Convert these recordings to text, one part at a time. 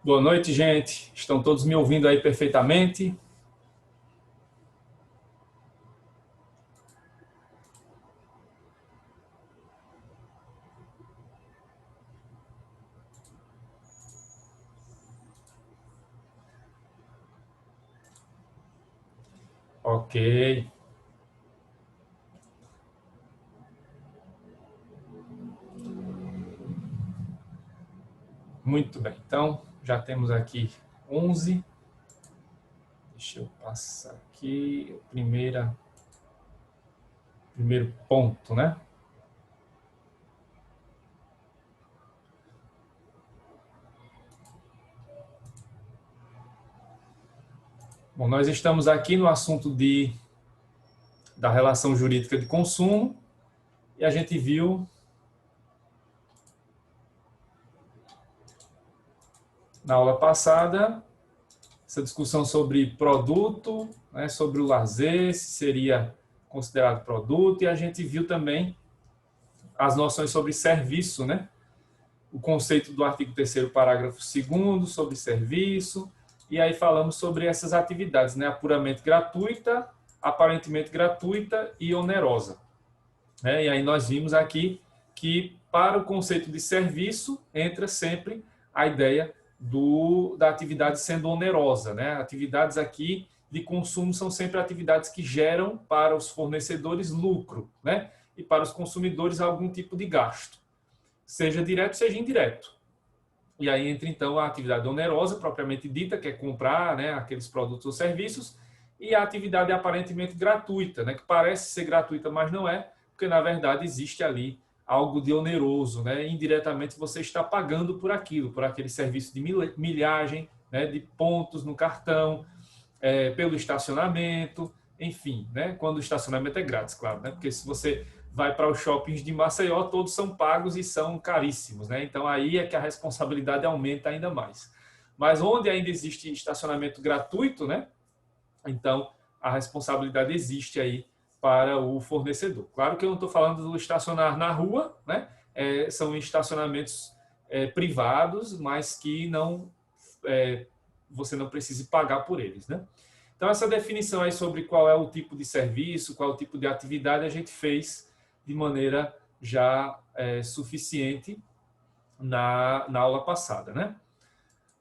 Boa noite, gente. Estão todos me ouvindo aí perfeitamente? Ok, muito bem. Então, já temos aqui 11. Deixa eu passar aqui o primeiro ponto, né? Bom, nós estamos aqui no assunto da relação jurídica de consumo e a gente viu na aula passada essa discussão sobre produto, né, sobre o lazer, se seria considerado produto, e a gente viu também as noções sobre serviço, né? O conceito do artigo 3º, parágrafo 2º, sobre serviço, e aí falamos sobre essas atividades, né? A puramente gratuita, aparentemente gratuita e onerosa. E aí nós vimos aqui que para o conceito de serviço entra sempre a ideia da atividade sendo onerosa, né? Atividades aqui de consumo são sempre atividades que geram para os fornecedores lucro, né? E para os consumidores algum tipo de gasto, seja direto, seja indireto. E aí entra então a atividade onerosa, propriamente dita, que é comprar, né, aqueles produtos ou serviços, e a atividade aparentemente gratuita, né, que parece ser gratuita, mas não é, porque na verdade existe ali algo de oneroso, né? Indiretamente você está pagando por aquilo, por aquele serviço de milhagem, né, de pontos no cartão, pelo estacionamento, enfim, né? Quando o estacionamento é grátis, claro, né? Porque se você vai para os shoppings de Maceió, todos são pagos e são caríssimos, né? Então aí é que a responsabilidade aumenta ainda mais. Mas onde ainda existe estacionamento gratuito, né? Então a responsabilidade existe aí para o fornecedor. Claro que eu não estou falando do estacionar na rua, né? São estacionamentos privados, mas que não você não precise pagar por eles, né? Então, essa definição aí sobre qual é o tipo de serviço, qual é o tipo de atividade, a gente fez de maneira já suficiente na aula passada, né?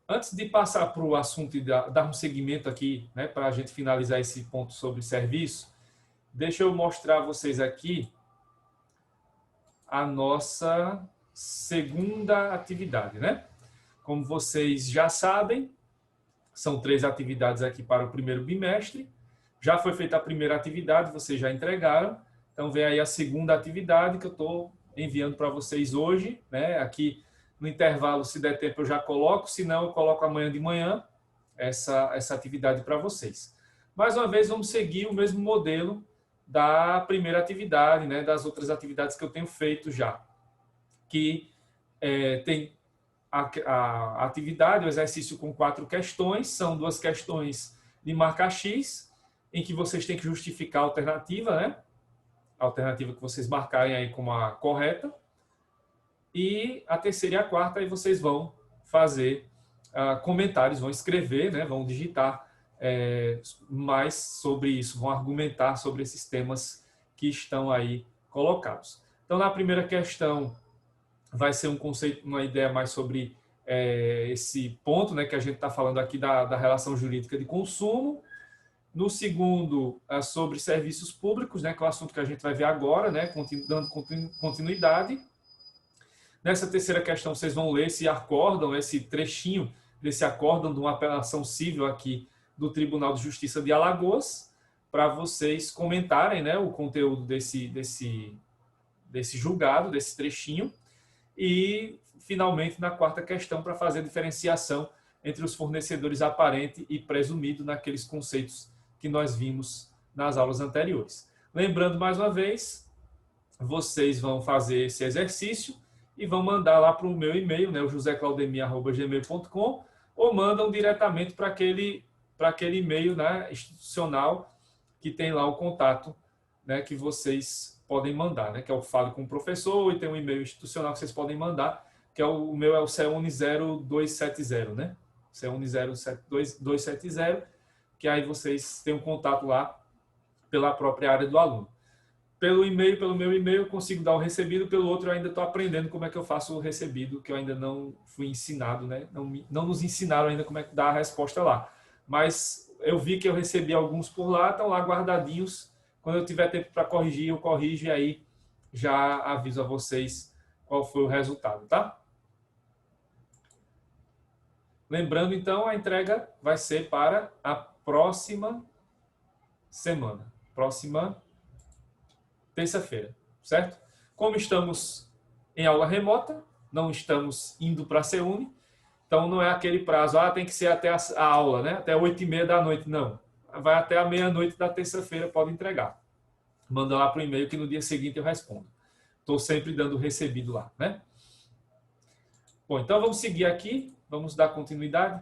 Antes de passar para o assunto e dar um seguimento aqui, né, para a gente finalizar esse ponto sobre serviço, deixa eu mostrar a vocês aqui a nossa segunda atividade, né? Como vocês já sabem, são 3 atividades aqui para o primeiro bimestre. Já foi feita a primeira atividade, vocês já entregaram. Então, vem aí a segunda atividade que eu estou enviando para vocês hoje, né? Aqui no intervalo, se der tempo, eu já coloco. Se não, eu coloco amanhã de manhã essa atividade para vocês. Mais uma vez, vamos seguir o mesmo modelo da primeira atividade, né? Das outras atividades que eu tenho feito já. Que tem a atividade, o exercício com 4 questões, são 2 questões de marca X, em que vocês têm que justificar a alternativa, né? A alternativa que vocês marcarem aí como a correta. E a terceira e a quarta, aí vocês vão fazer comentários, vão escrever, né? Vão digitar mais sobre isso, vão argumentar sobre esses temas que estão aí colocados. Então, na primeira questão, vai ser um conceito, uma ideia mais sobre esse ponto, né, que a gente está falando aqui da relação jurídica de consumo. No segundo, sobre serviços públicos, né, que é o assunto que a gente vai ver agora, né, dando continuidade. Nessa terceira questão, vocês vão ler esse acórdão, esse trechinho desse acórdão de uma apelação civil aqui do Tribunal de Justiça de Alagoas, para vocês comentarem, né, o conteúdo desse julgado, desse trechinho. E, finalmente, na quarta questão, para fazer a diferenciação entre os fornecedores aparente e presumido naqueles conceitos que nós vimos nas aulas anteriores. Lembrando, mais uma vez, vocês vão fazer esse exercício e vão mandar lá para o meu e-mail, né, o joseclaudemir@gmail.com, ou mandam diretamente para aquele e-mail, né, institucional que tem lá o contato, né, que vocês podem mandar, né, que é o Fale com o Professor, e tem um e-mail institucional que vocês podem mandar, que é o meu é o CEUNI 0270, né? CUNE 07270, que aí vocês têm um contato lá pela própria área do aluno. Pelo e-mail, pelo meu e-mail, eu consigo dar o recebido, pelo outro eu ainda estou aprendendo como é que eu faço o recebido, que eu ainda não fui ensinado, né? Não nos ensinaram ainda como é que dá a resposta lá. Mas eu vi que eu recebi alguns por lá, estão lá guardadinhos. Quando eu tiver tempo para corrigir, eu corrijo e aí já aviso a vocês qual foi o resultado, tá? Lembrando, então, a entrega vai ser para a próxima semana. Próxima terça-feira, certo? Como estamos em aula remota, não estamos indo para a CUNE, então não é aquele prazo, tem que ser até a aula, né? Até 8h30 da noite, não. Vai até a meia-noite da terça-feira, pode entregar. Manda lá para o e-mail que no dia seguinte eu respondo. Estou sempre dando recebido lá, né? Bom, então vamos seguir aqui, vamos dar continuidade.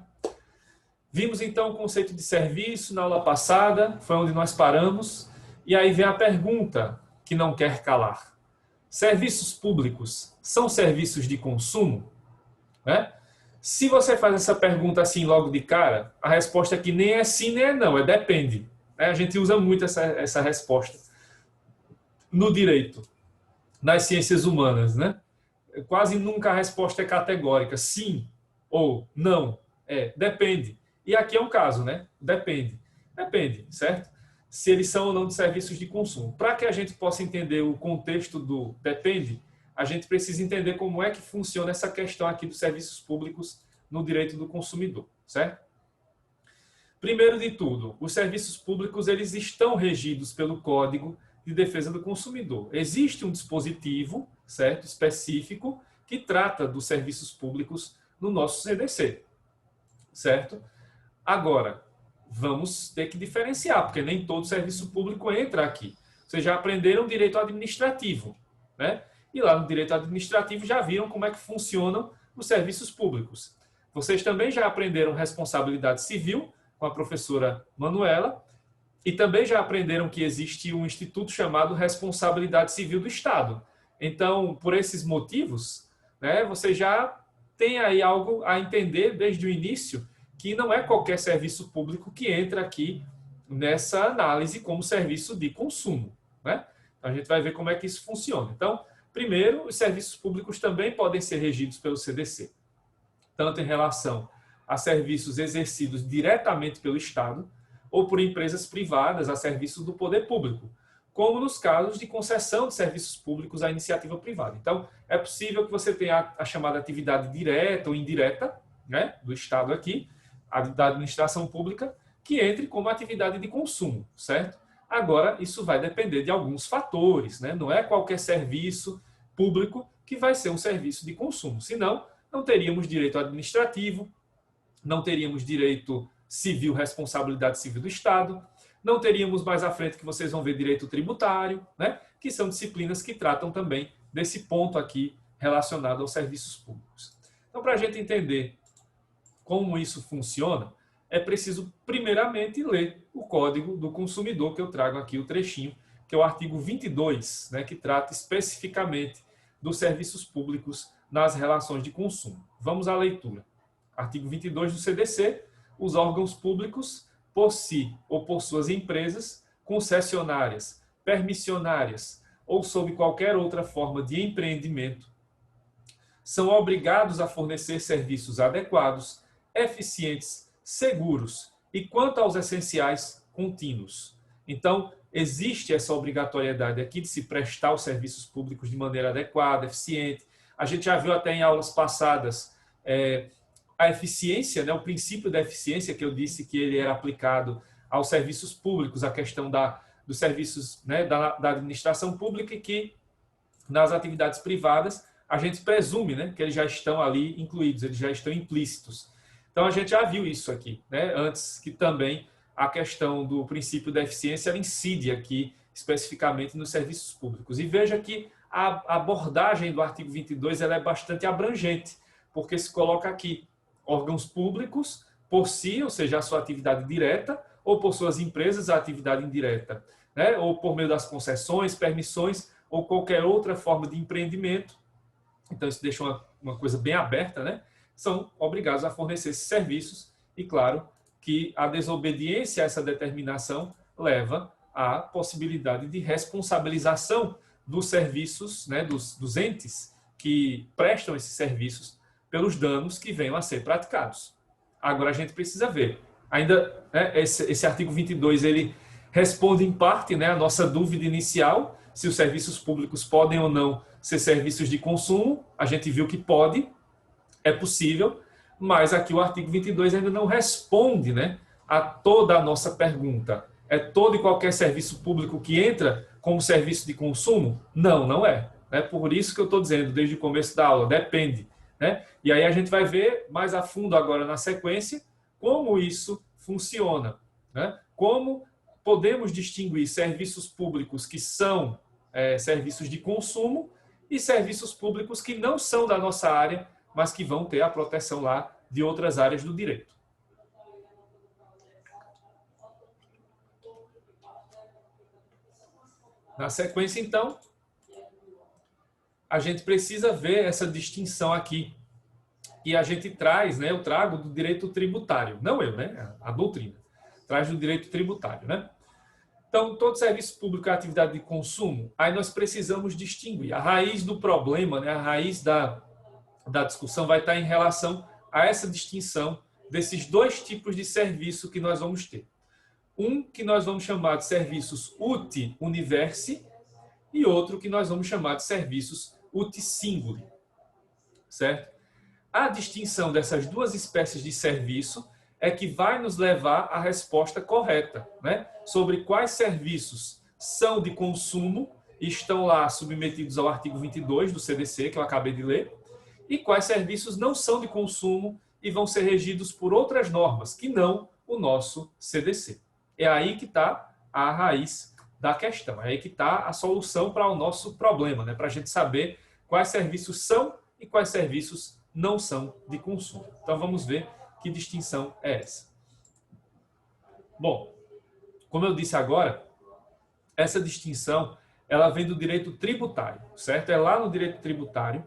Vimos então o conceito de serviço na aula passada, foi onde nós paramos, e aí vem a pergunta que não quer calar. Serviços públicos são serviços de consumo? Né? Se você faz essa pergunta assim logo de cara, a resposta aqui nem é sim nem é não, é depende. A gente usa muito essa resposta no direito, nas ciências humanas, né? Quase nunca a resposta é categórica, sim ou não, depende. E aqui é um caso, né? Depende. Depende, certo? Se eles são ou não de serviços de consumo. Para que a gente possa entender o contexto do depende, a gente precisa entender como é que funciona essa questão aqui dos serviços públicos no direito do consumidor, certo? Primeiro de tudo, os serviços públicos eles estão regidos pelo Código de Defesa do Consumidor. Existe um dispositivo, certo, específico que trata dos serviços públicos no nosso CDC, certo? Agora, vamos ter que diferenciar, porque nem todo serviço público entra aqui. Vocês já aprenderam direito administrativo, né? E lá no direito administrativo já viram como é que funcionam os serviços públicos. Vocês também já aprenderam responsabilidade civil com a professora Manuela e também já aprenderam que existe um instituto chamado Responsabilidade Civil do Estado. Então, por esses motivos, né, você já tem aí algo a entender desde o início que não é qualquer serviço público que entra aqui nessa análise como serviço de consumo, né? Então, a gente vai ver como é que isso funciona. Então, primeiro, os serviços públicos também podem ser regidos pelo CDC, tanto em relação a serviços exercidos diretamente pelo Estado ou por empresas privadas a serviços do poder público, como nos casos de concessão de serviços públicos à iniciativa privada. Então, é possível que você tenha a chamada atividade direta ou indireta, né, do Estado aqui, da administração pública, que entre como atividade de consumo, certo? Agora, isso vai depender de alguns fatores, né? Não é qualquer serviço público que vai ser um serviço de consumo, senão não teríamos direito administrativo, não teríamos direito civil, responsabilidade civil do Estado, não teríamos mais à frente que vocês vão ver direito tributário, né? Que são disciplinas que tratam também desse ponto aqui relacionado aos serviços públicos. Então, para a gente entender como isso funciona, é preciso primeiramente ler o Código do Consumidor, que eu trago aqui o trechinho, que é o artigo 22, né, que trata especificamente dos serviços públicos nas relações de consumo. Vamos à leitura. Artigo 22 do CDC, os órgãos públicos, por si ou por suas empresas, concessionárias, permissionárias ou sob qualquer outra forma de empreendimento, são obrigados a fornecer serviços adequados, eficientes, seguros e, quanto aos essenciais, contínuos. Então, existe essa obrigatoriedade aqui de se prestar os serviços públicos de maneira adequada, eficiente. A gente já viu até em aulas passadas a eficiência, né, o princípio da eficiência, que eu disse que ele era aplicado aos serviços públicos, a questão dos serviços, né, da administração pública, e que nas atividades privadas a gente presume, né, que eles já estão ali incluídos, eles já estão implícitos. Então, a gente já viu isso aqui, né, antes que também a questão do princípio da eficiência ela incide aqui especificamente nos serviços públicos. E veja que a abordagem do artigo 22 ela é bastante abrangente, porque se coloca aqui órgãos públicos por si, ou seja, a sua atividade direta, ou por suas empresas, a atividade indireta, né? Ou por meio das concessões, permissões, ou qualquer outra forma de empreendimento. Então, isso deixa uma coisa bem aberta, né? são obrigados a fornecer esses serviços e, claro, que a desobediência a essa determinação leva à possibilidade de responsabilização dos serviços, né, dos entes que prestam esses serviços pelos danos que venham a ser praticados. Agora a gente precisa ver. Ainda, né, esse artigo 22, ele responde em parte, né, a nossa dúvida inicial, se os serviços públicos podem ou não ser serviços de consumo. A gente viu que pode, é possível, mas aqui o artigo 22 ainda não responde, né, a toda a nossa pergunta. É todo e qualquer serviço público que entra como serviço de consumo? Não, não é. Por isso que eu estou dizendo desde o começo da aula, depende. Né? E aí a gente vai ver mais a fundo agora na sequência como isso funciona. Né? Como podemos distinguir serviços públicos que são serviços de consumo e serviços públicos que não são da nossa área, mas que vão ter a proteção lá de outras áreas do direito. Na sequência, então, a gente precisa ver essa distinção aqui. E a gente traz, né, eu trago do direito tributário. Não eu, né? A doutrina. Traz do direito tributário, né? Então, todo serviço público é atividade de consumo, aí nós precisamos distinguir. A raiz do problema, né, a raiz da discussão vai estar em relação a essa distinção desses dois tipos de serviço que nós vamos ter. Um que nós vamos chamar de serviços uti universi e outro que nós vamos chamar de serviços uti singuli. Certo? A distinção dessas duas espécies de serviço é que vai nos levar à resposta correta, né? Sobre quais serviços são de consumo e estão lá submetidos ao artigo 22 do CDC, que eu acabei de ler, e quais serviços não são de consumo e vão ser regidos por outras normas, que não o nosso CDC. É aí que está a raiz da questão, é aí que está a solução para o nosso problema, né? Para a gente saber quais serviços são e quais serviços não são de consumo. Então vamos ver que distinção é essa. Bom, como eu disse agora, essa distinção ela vem do direito tributário, certo? É lá no direito tributário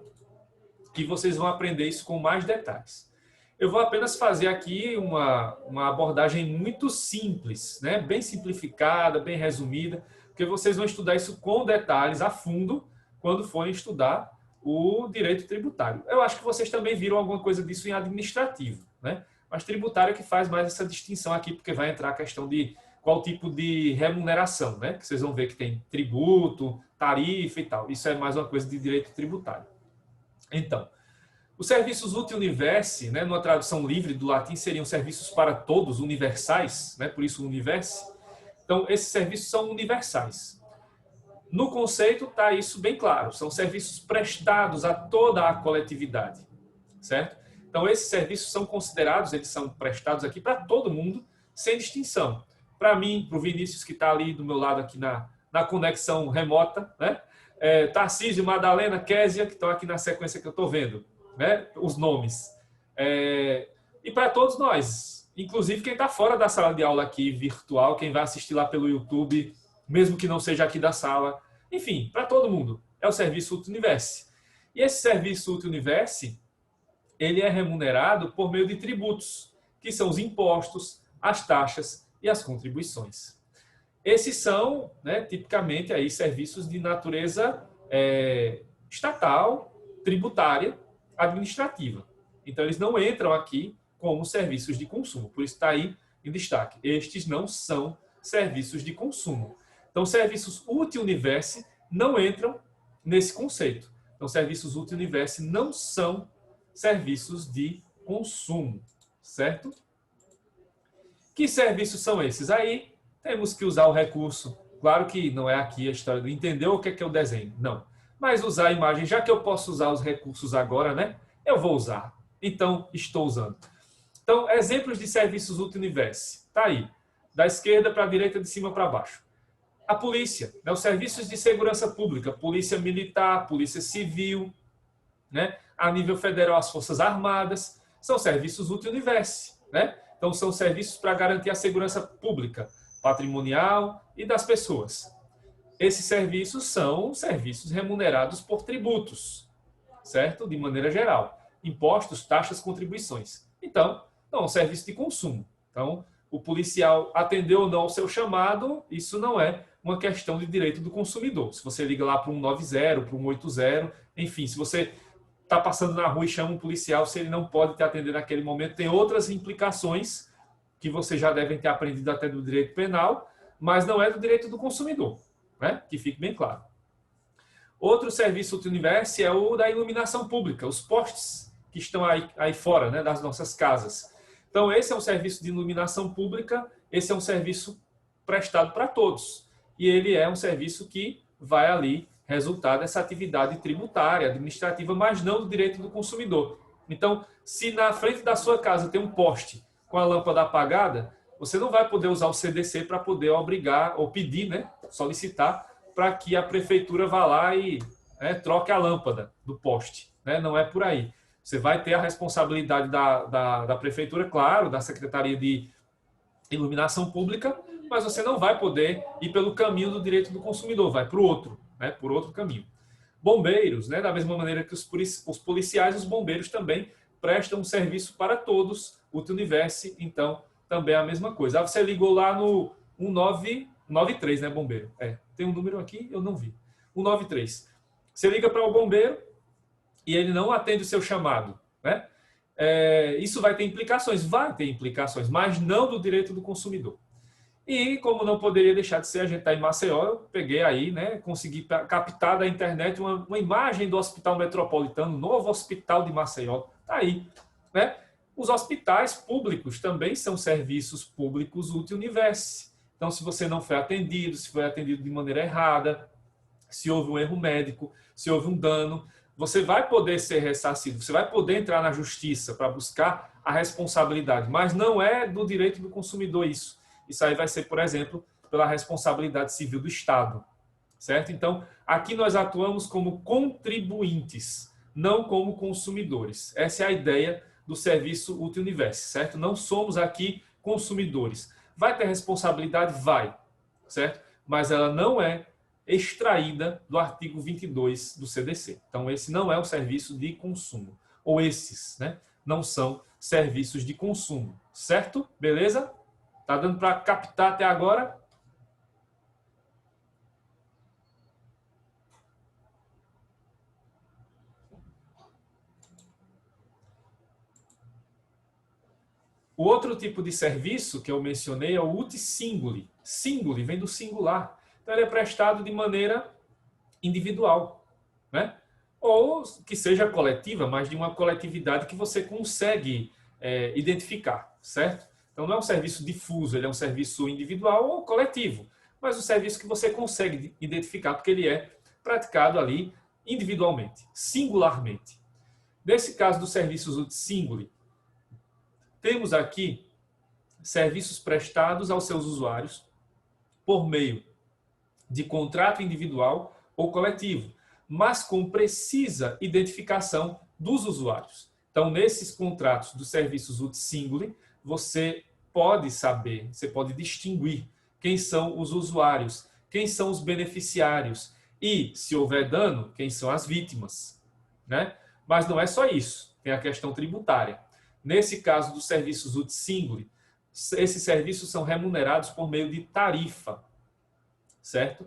que vocês vão aprender isso com mais detalhes. Eu vou apenas fazer aqui uma abordagem muito simples, né? Bem simplificada, bem resumida, porque vocês vão estudar isso com detalhes, a fundo, quando forem estudar o direito tributário. Eu acho que vocês também viram alguma coisa disso em administrativo, né? Mas tributário é que faz mais essa distinção aqui, porque vai entrar a questão de qual tipo de remuneração, né? Que vocês vão ver que tem tributo, tarifa e tal. Isso é mais uma coisa de direito tributário. Então, os serviços uti universi, né, numa tradução livre do latim, seriam serviços para todos, universais, né? Por isso universi. Então, esses serviços são universais. No conceito está isso bem claro, são serviços prestados a toda a coletividade, certo? Então esses serviços são considerados, eles são prestados aqui para todo mundo, sem distinção. Para mim, para o Vinícius que está ali do meu lado aqui na conexão remota, né? Tarcísio, Madalena, Késia, que estão aqui na sequência que eu estou vendo, né? Os nomes. E para todos nós, inclusive quem está fora da sala de aula aqui, virtual, quem vai assistir lá pelo YouTube, mesmo que não seja aqui da sala, enfim, para todo mundo. É o serviço uti universi. E esse serviço uti universi, ele é remunerado por meio de tributos, que são os impostos, as taxas e as contribuições. Esses são, né, tipicamente, aí, serviços de natureza estatal, tributária, administrativa. Então, eles não entram aqui como serviços de consumo. Por isso está aí em destaque. Estes não são serviços de consumo. Então, serviços uti universi não entram nesse conceito. Então, serviços uti universi não são serviços de consumo, certo? Que serviços são esses? Aí, temos que usar o recurso. Claro que não é aqui a história do entender o que é o desenho, não. Mas usar a imagem, já que eu posso usar os recursos agora, né? Eu vou usar. Então, estou usando. Então, exemplos de serviços uti universi. Está aí. Da esquerda para a direita, de cima para baixo. A polícia, né, os serviços de segurança pública, polícia militar, polícia civil, né, a nível federal as forças armadas, são serviços uti universi, né? Então são serviços para garantir a segurança pública, patrimonial e das pessoas. Esses serviços são serviços remunerados por tributos, certo? De maneira geral. impostos, taxas, contribuições. Então, não é um serviço de consumo. Então, o policial atendeu ou não ao seu chamado, isso não é uma questão de direito do consumidor. Se você liga lá para um 90, para um 80, enfim, se você está passando na rua e chama um policial, se ele não pode te atender naquele momento, tem outras implicações que vocês já devem ter aprendido até do direito penal, mas não é do direito do consumidor, né? Que fique bem claro. Outro serviço do Universo é o da iluminação pública, os postes que estão aí fora, né, das nossas casas. Então, esse é um serviço de iluminação pública, esse é um serviço prestado para todos. E ele é um serviço que vai ali resultar dessa atividade tributária, administrativa, mas não do direito do consumidor. Então, se na frente da sua casa tem um poste com a lâmpada apagada, você não vai poder usar o CDC para poder obrigar ou pedir, né, solicitar para que a prefeitura vá lá e troque a lâmpada do poste. Né? Não é por aí. Você vai ter a responsabilidade da prefeitura, claro, da Secretaria de Iluminação Pública, mas você não vai poder ir pelo caminho do direito do consumidor, vai para o outro, né? Por outro caminho. Bombeiros, né? Da mesma maneira que os policiais, os bombeiros também prestam um serviço para todos, o Universo, então, também é a mesma coisa. Você ligou lá no 1993, né, bombeiro? Tem um número aqui, eu não vi. 193. Você liga para o bombeiro e ele não atende o seu chamado, né? Isso vai ter implicações? Vai ter implicações, mas não do direito do consumidor. E como não poderia deixar de ser, a gente está em Maceió, eu peguei aí, né, consegui captar da internet uma imagem do Hospital Metropolitano, novo hospital de Maceió. Está aí, né? Os hospitais públicos também são serviços públicos Universo. Então, se você não foi atendido, se foi atendido de maneira errada, se houve um erro médico, se houve um dano, você vai poder ser ressarcido, você vai poder entrar na justiça para buscar a responsabilidade, mas não é do direito do consumidor isso. Isso aí vai ser, por exemplo, pela responsabilidade civil do Estado, certo? Então, aqui nós atuamos como contribuintes, não como consumidores. Essa é a ideia do serviço Universo, certo? Não somos aqui consumidores. Vai ter responsabilidade? Vai, certo? Mas ela não é extraída do artigo 22 do CDC. Então, esse não é um serviço de consumo. Ou esses, né? Não são serviços de consumo, certo? Beleza? Tá dando para captar até agora? O outro tipo de serviço que eu mencionei é o uti singuli. Singuli vem do singular. Então, ele é prestado de maneira individual, né? Ou que seja coletiva, mas de uma coletividade que você consegue identificar, certo? Então, não é um serviço difuso, ele é um serviço individual ou coletivo, mas um serviço que você consegue identificar, porque ele é praticado ali individualmente, singularmente. Nesse caso dos serviços uti singuli, temos aqui serviços prestados aos seus usuários por meio de contrato individual ou coletivo, mas com precisa identificação dos usuários. Então, nesses contratos dos serviços uti singuli, você pode saber, você pode distinguir quem são os usuários, quem são os beneficiários e, se houver dano, quem são as vítimas, né? Mas não é só isso, tem a questão tributária. Nesse caso dos serviços uti singuli, esses serviços são remunerados por meio de tarifa, certo?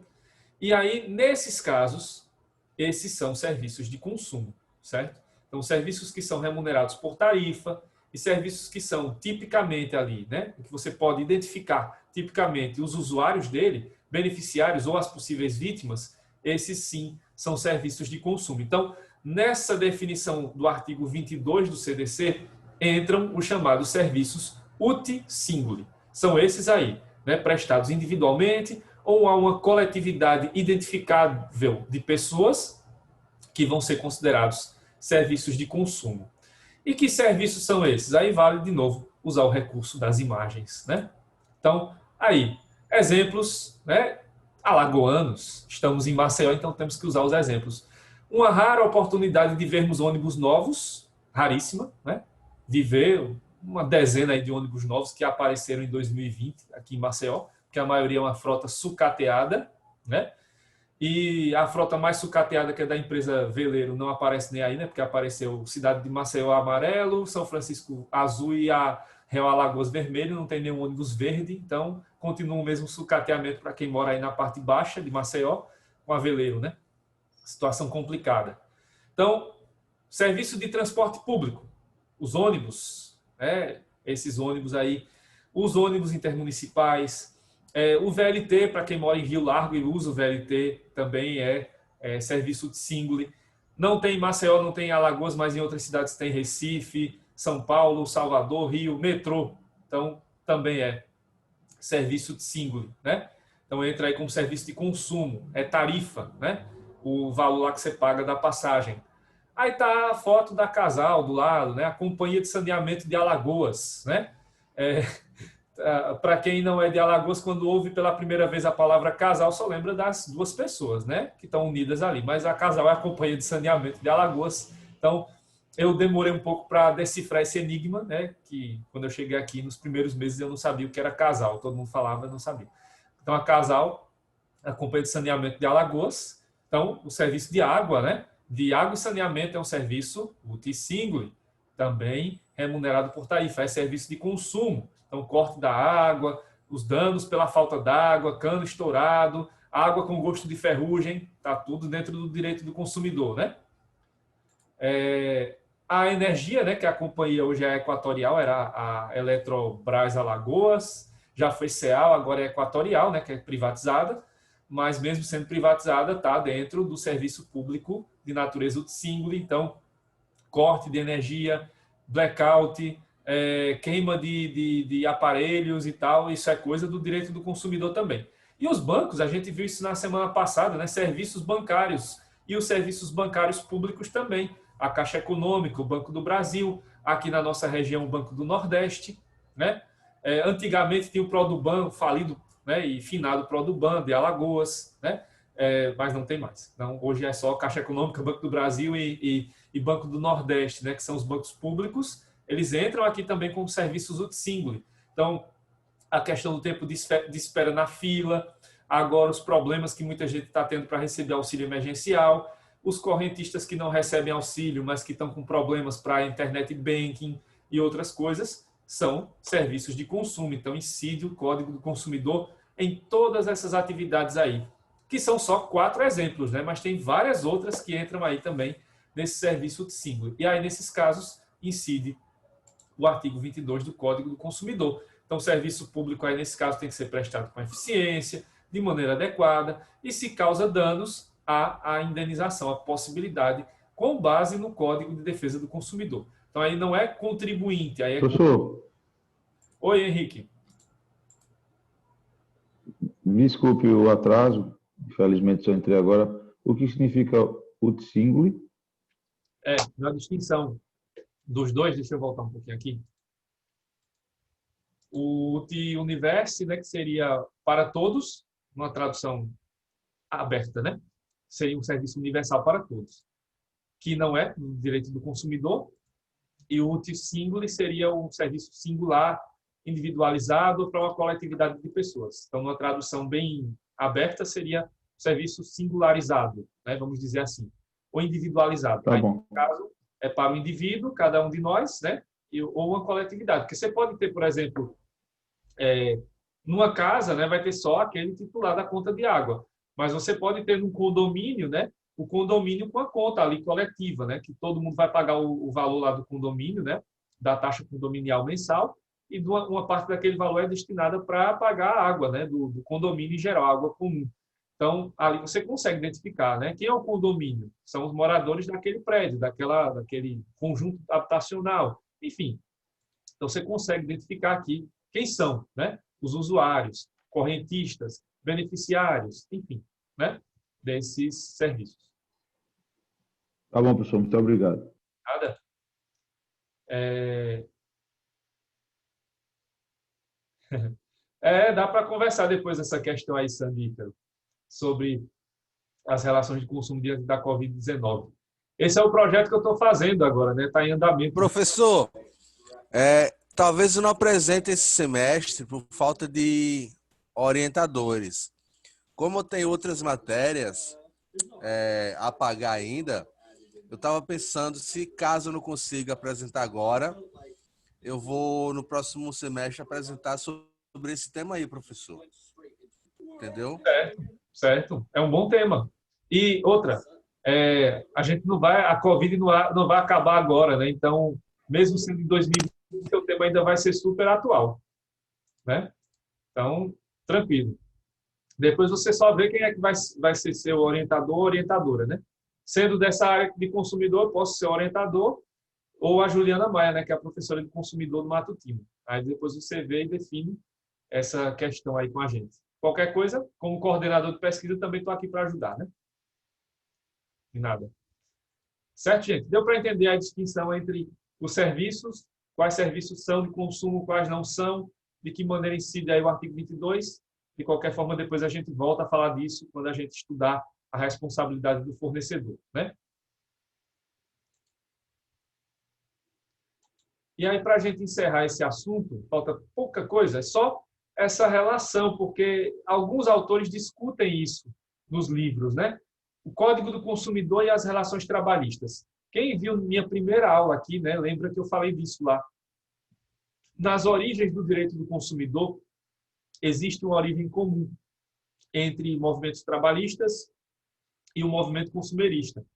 E aí, nesses casos, esses são serviços de consumo, certo? Então, serviços que são remunerados por tarifa e serviços que são tipicamente ali, né? Que você pode identificar tipicamente os usuários dele, beneficiários ou as possíveis vítimas, esses sim são serviços de consumo. Então, nessa definição do artigo 22 do CDC, entram os chamados serviços uti singuli. São esses aí, né? Prestados individualmente ou a uma coletividade identificável de pessoas que vão ser considerados serviços de consumo. E que serviços são esses? Aí vale, de novo, usar o recurso das imagens, né? Então, aí, exemplos, né? Alagoanos, estamos em Maceió, então temos que usar os exemplos. Uma rara oportunidade de vermos ônibus novos, raríssima, né? De ver uma dezena aí de ônibus novos que apareceram em 2020 aqui em Maceió, que a maioria é uma frota sucateada, né? E a frota mais sucateada, que é da empresa Veleiro, não aparece nem aí, né? Porque apareceu Cidade de Maceió amarelo, São Francisco azul e a Real Alagoas vermelho, não tem nenhum ônibus verde, então continua o mesmo sucateamento para quem mora aí na parte baixa de Maceió, com a Veleiro, né? Situação complicada. Então, serviço de transporte público, os ônibus, né? Esses ônibus aí, os ônibus intermunicipais, o VLT, para quem mora em Rio Largo e usa o VLT, também é serviço de single. Não tem em Maceió, não tem em Alagoas, mas em outras cidades tem Recife, São Paulo, Salvador, Rio, metrô. Então, também é serviço de single, né? Então, entra aí como serviço de consumo, é tarifa, né? O valor lá que você paga da passagem. Aí tá a foto da Casal do lado, né? A Companhia de Saneamento de Alagoas, né? Para quem não é de Alagoas, quando ouve pela primeira vez a palavra casal, só lembra das duas pessoas, né? Que estão unidas ali. Mas a Casal é a Companhia de Saneamento de Alagoas. Então, eu demorei um pouco para decifrar esse enigma, né? Que quando eu cheguei aqui, nos primeiros meses, eu não sabia o que era casal. Todo mundo falava, eu não sabia. Então, a Casal, a Companhia de Saneamento de Alagoas. Então, o serviço de água, né? De água e saneamento é um serviço multissingle, também remunerado por tarifa, é serviço de consumo. Então, corte da água, os danos pela falta d'água, cano estourado, água com gosto de ferrugem, está tudo dentro do direito do consumidor, né? A energia, né, que a companhia hoje é a Equatorial, era a Eletrobras Alagoas, já foi CEAL, agora é Equatorial, né, que é privatizada, mas mesmo sendo privatizada, está dentro do serviço público de natureza single, então corte de energia, blackout, queima de aparelhos e tal, isso é coisa do direito do consumidor também. E os bancos, a gente viu isso na semana passada, né? Serviços bancários e os serviços bancários públicos também. A Caixa Econômica, o Banco do Brasil, aqui na nossa região, o Banco do Nordeste, né? Antigamente tinha o Produban falido, né? E finado Produban de Alagoas, né? Mas não tem mais. Então, hoje é só Caixa Econômica, Banco do Brasil e Banco do Nordeste, né, que são os bancos públicos, eles entram aqui também com serviços single. Então, a questão do tempo de espera na fila, agora os problemas que muita gente está tendo para receber auxílio emergencial, os correntistas que não recebem auxílio, mas que estão com problemas para internet banking e outras coisas, são serviços de consumo. Então, incide o Código do Consumidor em todas essas atividades aí, que são só 4 exemplos, né? Mas tem várias outras que entram aí também nesse serviço de single. E aí, nesses casos, incide o artigo 22 do Código do Consumidor. Então, o serviço público aí, nesse caso, tem que ser prestado com eficiência, de maneira adequada, e se causa danos, há a indenização, a possibilidade, com base no Código de Defesa do Consumidor. Então, aí não é contribuinte, aí é... Professor, Oi, Henrique. desculpe o atraso, infelizmente só entrei agora. O que significa o single? Na distinção dos dois, deixa eu voltar um pouquinho aqui. O Universe, né, que seria para todos, uma tradução aberta, né? Seria um serviço universal para todos, que não é do direito do consumidor, e o Single seria um serviço singular, individualizado para uma coletividade de pessoas. Então, uma tradução bem aberta seria serviço singularizado, né? Vamos dizer assim, ou individualizado. Tá aí, bom. no caso, é para o indivíduo, cada um de nós, né? Ou uma coletividade. Porque você pode ter, por exemplo, numa casa, né, vai ter só aquele titular da conta de água. Mas você pode ter num condomínio, né, o condomínio com a conta ali coletiva, né, que todo mundo vai pagar o valor lá do condomínio, né, da taxa condominial mensal, e uma parte daquele valor é destinada para pagar a água, né, do condomínio em geral, água comum. Então, ali você consegue identificar, né, quem é o condomínio? São os moradores daquele prédio, daquele conjunto habitacional, enfim. Então, você consegue identificar aqui quem são, né? Os usuários, correntistas, beneficiários, enfim, né? Desses serviços. Tá bom, professor, muito obrigado. Nada? Dá para conversar depois dessa questão aí, Sandícaro, sobre as relações de consumo diante da Covid-19. Esse é o projeto que eu estou fazendo agora, né? Está em andamento. Professor, talvez eu não apresente esse semestre por falta de orientadores, como eu tenho outras matérias a pagar ainda, eu estava pensando se caso eu não consiga apresentar agora, eu vou no próximo semestre apresentar sobre esse tema aí, professor. Entendeu? Certo, certo. É um bom tema. E outra, a gente não vai, a Covid não vai acabar agora, né? Então, mesmo sendo em 2020, o tema ainda vai ser super atual, né? Então, tranquilo. Depois você só vê quem é que vai ser seu orientador ou orientadora, né? Sendo dessa área de consumidor, eu posso ser orientador, ou a Juliana Maia, né, que é a professora de consumidor do matutino. Aí depois você vê e define essa questão aí com a gente. Qualquer coisa, como coordenador de pesquisa, também estou aqui para ajudar, né? De nada. Certo, gente? Deu para entender a distinção entre os serviços, quais serviços são de consumo, quais não são, de que maneira incide aí o artigo 22. De qualquer forma, depois a gente volta a falar disso quando a gente estudar a responsabilidade do fornecedor, né? E aí, para a gente encerrar esse assunto, falta pouca coisa, é só essa relação, porque alguns autores discutem isso nos livros, né? O Código do Consumidor e as relações trabalhistas. Quem viu minha primeira aula aqui, né, lembra que eu falei disso lá. Nas origens do direito do consumidor, existe uma origem comum entre movimentos trabalhistas e o movimento consumerista.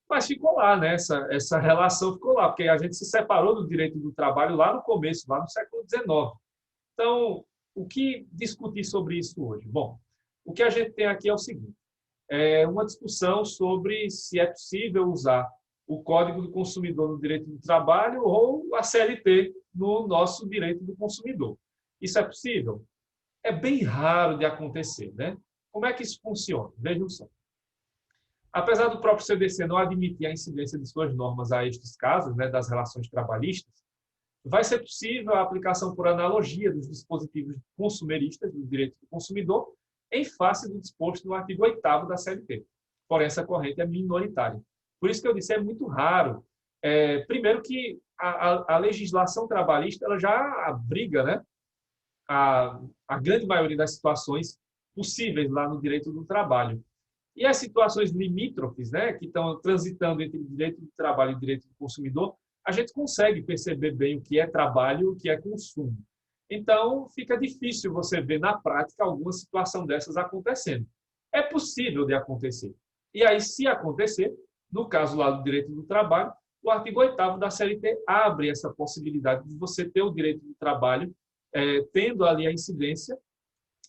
Mas ficou lá, né? Essa relação ficou lá, porque a gente se separou do direito do trabalho lá no começo, lá no século XIX. Então, o que discutir sobre isso hoje? Bom, o que a gente tem aqui é o seguinte: é uma discussão sobre se é possível usar o Código do Consumidor no direito do trabalho ou a CLT no nosso direito do consumidor. Isso é possível? É bem raro de acontecer, né? Como é que isso funciona? Vejam só. Apesar do próprio CDC não admitir a incidência de suas normas a estes casos, né, das relações trabalhistas, vai ser possível a aplicação por analogia dos dispositivos consumeristas do direito do consumidor em face do disposto no artigo 8º da CLT. Porém, essa corrente é minoritária. Por isso que eu disse, é muito raro. Primeiro que a legislação trabalhista ela já abriga, né, a grande maioria das situações possíveis lá no direito do trabalho. E as situações limítrofes, né, que estão transitando entre o direito do trabalho e o direito do consumidor, a gente consegue perceber bem o que é trabalho e o que é consumo. Então, fica difícil você ver na prática alguma situação dessas acontecendo. É possível de acontecer. E aí, se acontecer, no caso lá do direito do trabalho, o artigo 8º da CLT abre essa possibilidade de você ter o direito do trabalho tendo ali a incidência,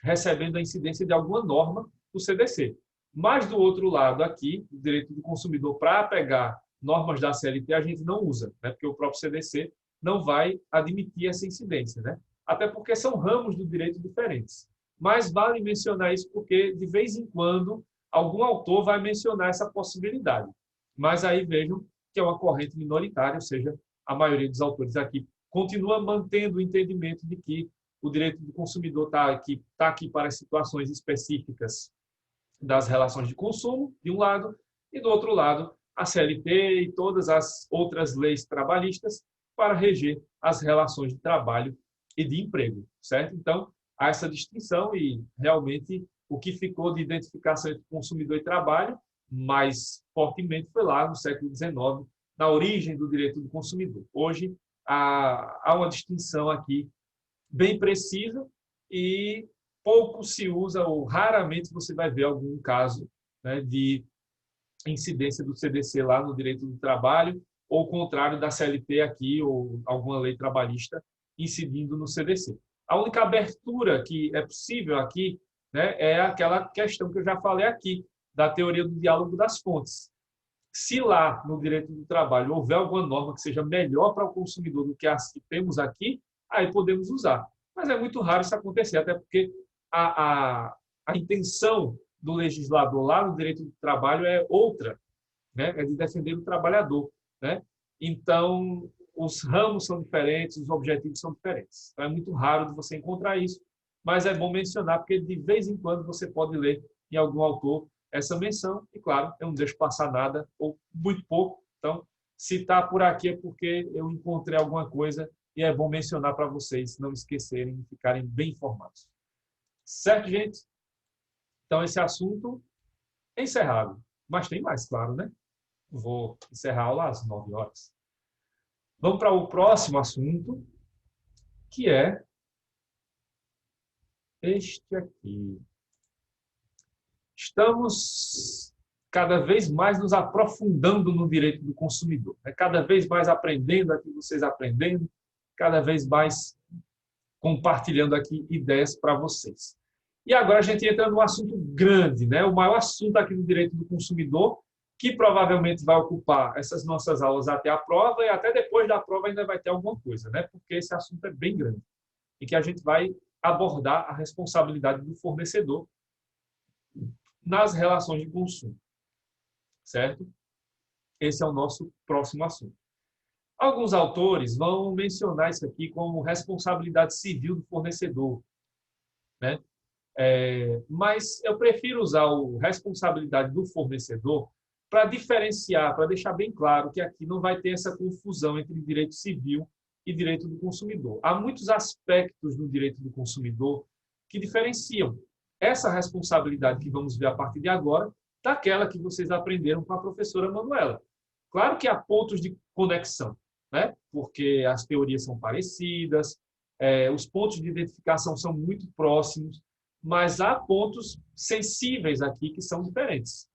recebendo a incidência de alguma norma do CDC. Mas, do outro lado aqui, o direito do consumidor, para pegar normas da CLT, a gente não usa, né? Porque o próprio CDC não vai admitir essa incidência, né? Até porque são ramos do direito diferentes. Mas vale mencionar isso porque, de vez em quando, algum autor vai mencionar essa possibilidade. Mas aí vejam que é uma corrente minoritária, ou seja, a maioria dos autores aqui continua mantendo o entendimento de que o direito do consumidor está aqui para situações específicas das relações de consumo, de um lado, e do outro lado, a CLT e todas as outras leis trabalhistas para reger as relações de trabalho e de emprego, certo? Então, há essa distinção e, realmente, o que ficou de identificação entre consumidor e trabalho, mais fortemente foi lá no século XIX, na origem do direito do consumidor. Hoje, há uma distinção aqui bem precisa e pouco se usa, ou raramente você vai ver algum caso, né, de incidência do CDC lá no direito do trabalho, ou o contrário da CLT aqui, ou alguma lei trabalhista incidindo no CDC. A única abertura que é possível aqui, né, é aquela questão que eu já falei aqui, da teoria do diálogo das fontes. Se lá no direito do trabalho houver alguma norma que seja melhor para o consumidor do que as que temos aqui, aí podemos usar. Mas é muito raro isso acontecer, até porque a intenção do legislador lá no direito do trabalho é outra, né? É de defender o trabalhador, né? Então, os ramos são diferentes, os objetivos são diferentes. Então, é muito raro de você encontrar isso, mas é bom mencionar, porque de vez em quando você pode ler em algum autor essa menção, e claro, eu não deixo passar nada, ou muito pouco. Então, se está por aqui é porque eu encontrei alguma coisa e é bom mencionar para vocês não esquecerem e ficarem bem informados. Certo, gente? Então, Então, esse assunto é encerrado. Mas tem mais, claro, né? Vou encerrar a aula às 9 horas. Vamos para o próximo assunto, que é este aqui. Estamos cada vez mais nos aprofundando no direito do consumidor. Cada vez mais aprendendo aqui, vocês aprendendo, cada vez mais compartilhando aqui ideias para vocês. E agora a gente entra num assunto grande, né? O maior assunto aqui do direito do consumidor, que provavelmente vai ocupar essas nossas aulas até a prova, e até depois da prova ainda vai ter alguma coisa, né? Porque esse assunto é bem grande. E que a gente vai abordar a responsabilidade do fornecedor nas relações de consumo. Certo? Esse é o nosso próximo assunto. Alguns autores vão mencionar isso aqui como responsabilidade civil do fornecedor, né? Mas eu prefiro usar o responsabilidade do fornecedor para diferenciar, para deixar bem claro que aqui não vai ter essa confusão entre direito civil e direito do consumidor. Há muitos aspectos do direito do consumidor que diferenciam essa responsabilidade que vamos ver a partir de agora daquela que vocês aprenderam com a professora Manuela. Claro que há pontos de conexão, né? Porque as teorias são parecidas, os pontos de identificação são muito próximos, mas há pontos sensíveis aqui que são diferentes,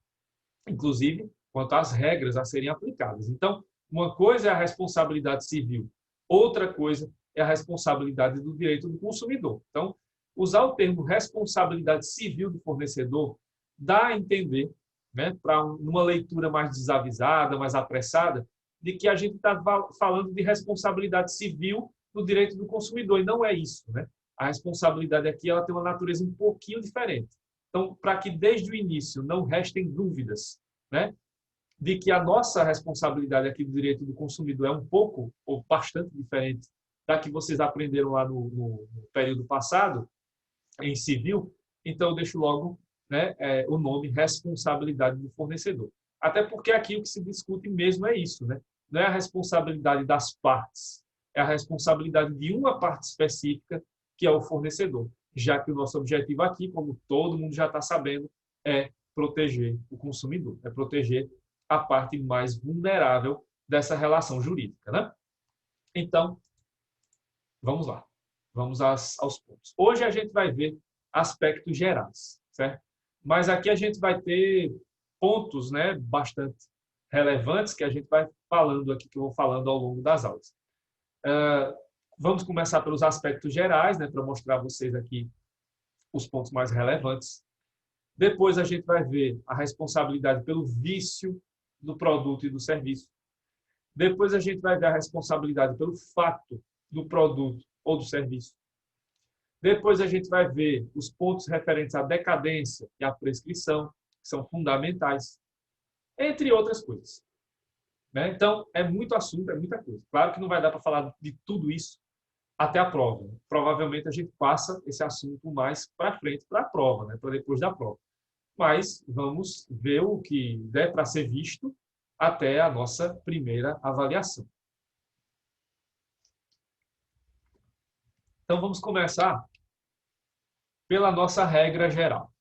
inclusive quanto às regras a serem aplicadas. Então, uma coisa é a responsabilidade civil, outra coisa é a responsabilidade do direito do consumidor. Então, usar o termo responsabilidade civil do fornecedor dá a entender, né, para uma leitura mais desavisada, mais apressada, de que a gente está falando de responsabilidade civil no direito do consumidor, e não é isso, né? A responsabilidade aqui ela tem uma natureza um pouquinho diferente. Então, para que desde o início não restem dúvidas, né, de que a nossa responsabilidade aqui do direito do consumidor é um pouco ou bastante diferente da que vocês aprenderam lá no período passado, em civil, então eu deixo logo, né, o nome responsabilidade do fornecedor. Até porque aqui o que se discute mesmo é isso, né? Não é a responsabilidade das partes, é a responsabilidade de uma parte específica, que é o fornecedor, já que o nosso objetivo aqui, como todo mundo já está sabendo, é proteger o consumidor, é proteger a parte mais vulnerável dessa relação jurídica, né? Então, vamos lá. Vamos aos pontos. Hoje a gente vai ver aspectos gerais, certo? Mas aqui a gente vai ter pontos, né, bastante relevantes que a gente vai falando aqui, que eu vou falando ao longo das aulas. Vamos começar pelos aspectos gerais, né, para mostrar a vocês aqui os pontos mais relevantes. Depois a gente vai ver a responsabilidade pelo vício do produto e do serviço. Depois a gente vai ver a responsabilidade pelo fato do produto ou do serviço. Depois a gente vai ver os pontos referentes à decadência e à prescrição, que são fundamentais, entre outras coisas. Né? Então, é muito assunto, é muita coisa. Claro que não vai dar para falar de tudo isso até a prova. Provavelmente a gente passa esse assunto mais para frente, para a prova, né? Para depois da prova. Mas vamos ver o que der para ser visto até a nossa primeira avaliação. Então, vamos começar pela nossa regra geral.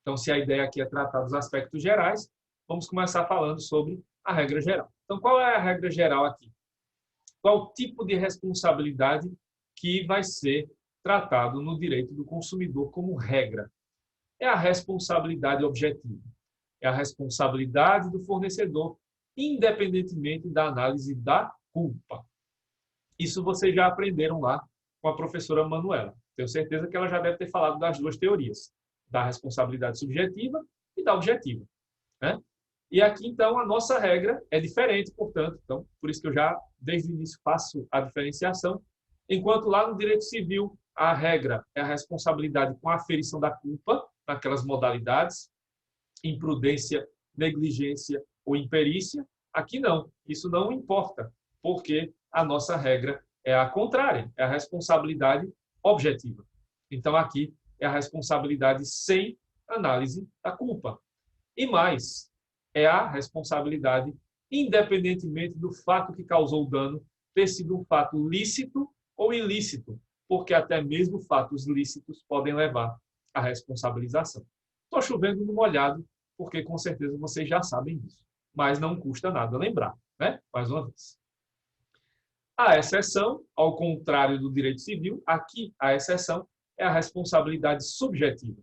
Então, se a ideia aqui é tratar dos aspectos gerais, vamos começar falando sobre a regra geral. Então, qual é a regra geral aqui? Qual o tipo de responsabilidade que vai ser tratado no direito do consumidor como regra? É a responsabilidade objetiva. É a responsabilidade do fornecedor, independentemente da análise da culpa. Isso vocês já aprenderam lá com a professora Manuela. Tenho certeza que ela já deve ter falado das duas teorias, da responsabilidade subjetiva e da objetiva, né? E aqui, então, a nossa regra é diferente, portanto, então, por isso que eu já, desde o início, faço a diferenciação, enquanto lá no direito civil, a regra é a responsabilidade com a aferição da culpa, naquelas modalidades, imprudência, negligência ou imperícia. Aqui não, isso não importa, porque a nossa regra é a contrária, é a responsabilidade objetiva. Então, aqui é a responsabilidade sem análise da culpa. E mais, é a responsabilidade independentemente do fato que causou o dano ter sido um fato lícito ou ilícito, porque até mesmo fatos lícitos podem levar à responsabilização. Estou chovendo no molhado, porque com certeza vocês já sabem disso. Mas não custa nada lembrar, né? Mais uma vez. A exceção, ao contrário do direito civil, aqui a exceção é a responsabilidade subjetiva,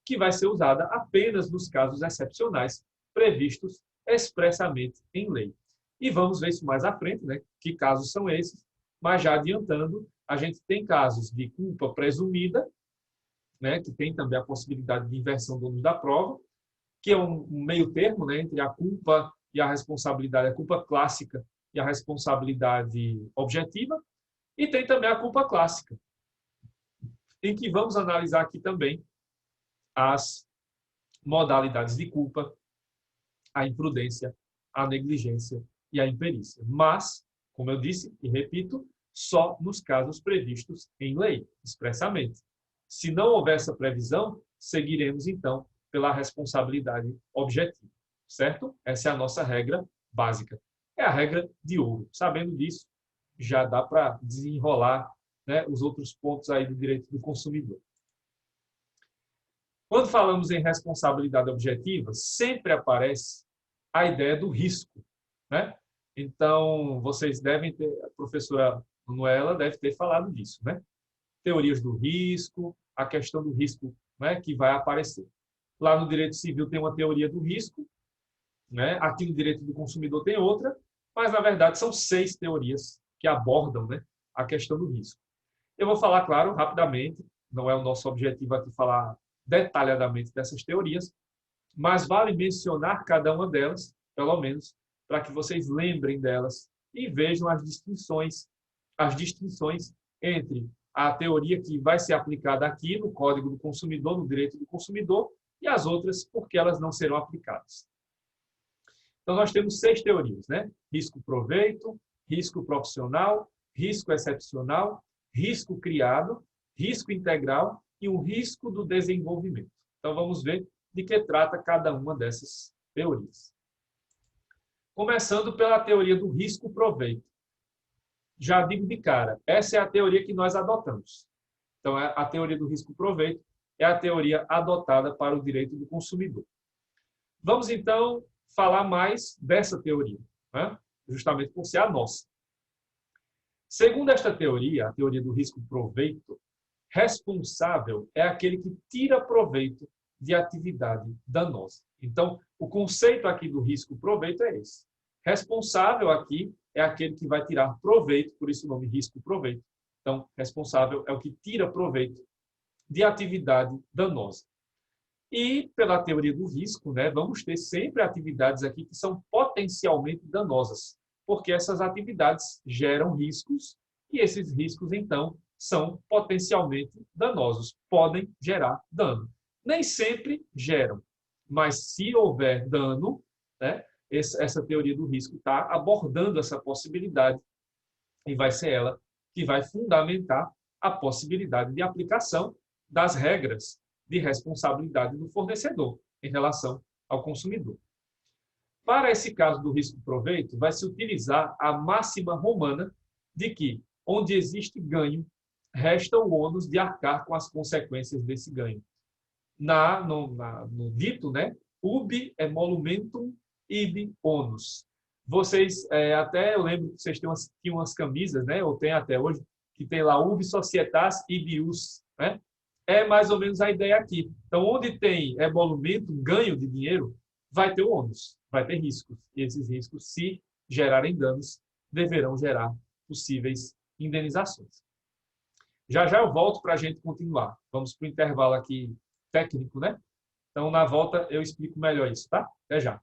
que vai ser usada apenas nos casos excepcionais previstos expressamente em lei. E vamos ver isso mais à frente, né? Que casos são esses? Mas já adiantando, a gente tem casos de culpa presumida, né? Que tem também a possibilidade de inversão do ônus da prova, que é um meio termo, né? Entre a culpa e a responsabilidade, a culpa clássica e a responsabilidade objetiva, e tem também a culpa clássica, em que vamos analisar aqui também as modalidades de culpa, a imprudência, a negligência e a imperícia. Mas, como eu disse e repito, só nos casos previstos em lei, expressamente. Se não houver essa previsão, seguiremos, então, pela responsabilidade objetiva, certo? Essa é a nossa regra básica. É a regra de ouro. Sabendo disso, já dá para desenrolar, né, os outros pontos aí do direito do consumidor. Quando falamos em responsabilidade objetiva, sempre aparece a ideia do risco, né? Então, vocês devem ter, a professora Manuela deve ter falado disso, né? Teorias do risco, a questão do risco, né, que vai aparecer. Lá no direito civil tem uma teoria do risco, né? Aqui no direito do consumidor tem outra, mas, na verdade, são 6 teorias que abordam, né, a questão do risco. Eu vou falar, claro, rapidamente, não é o nosso objetivo aqui falar detalhadamente dessas teorias, mas vale mencionar cada uma delas, pelo menos, para que vocês lembrem delas e vejam as distinções entre a teoria que vai ser aplicada aqui no Código do Consumidor, no Direito do Consumidor, e as outras porque elas não serão aplicadas. Então, nós temos 6 teorias, né? Risco-proveito, risco profissional, risco excepcional, risco criado, risco integral e o risco do desenvolvimento. Então, vamos ver de que trata cada uma dessas teorias. Começando pela teoria do risco-proveito. Já digo de cara, essa é a teoria que nós adotamos. Então, a teoria do risco-proveito é a teoria adotada para o direito do consumidor. Vamos, então, falar mais dessa teoria, né? Justamente por ser a nossa. Segundo esta teoria, a teoria do risco-proveito, responsável é aquele que tira proveito de atividade danosa. Então, o conceito aqui do risco-proveito é esse. Responsável aqui é aquele que vai tirar proveito, por isso o nome risco-proveito. Então, responsável é o que tira proveito de atividade danosa. E, pela teoria do risco, né, vamos ter sempre atividades aqui que são potencialmente danosas, porque essas atividades geram riscos e esses riscos, então, são potencialmente danosos, podem gerar dano. Nem sempre geram, mas se houver dano, né, essa teoria do risco está abordando essa possibilidade e vai ser ela que vai fundamentar a possibilidade de aplicação das regras de responsabilidade do fornecedor em relação ao consumidor. Para esse caso do risco-proveito, vai se utilizar a máxima romana de que, onde existe ganho, resta o ônus de arcar com as consequências desse ganho. No dito, né, ubi emolumentum ibi onus. Vocês, até eu lembro que vocês tinham umas camisas, né, ou tem até hoje, que tem lá ubi societas ibi us, né? É mais ou menos a ideia aqui. Então, onde tem emolumentum, ganho de dinheiro, vai ter o ônus, vai ter riscos. E esses riscos, se gerarem danos, deverão gerar possíveis indenizações. Já eu volto para a gente continuar. Vamos para o intervalo aqui técnico, né? Então, na volta, eu explico melhor isso, tá? Até já.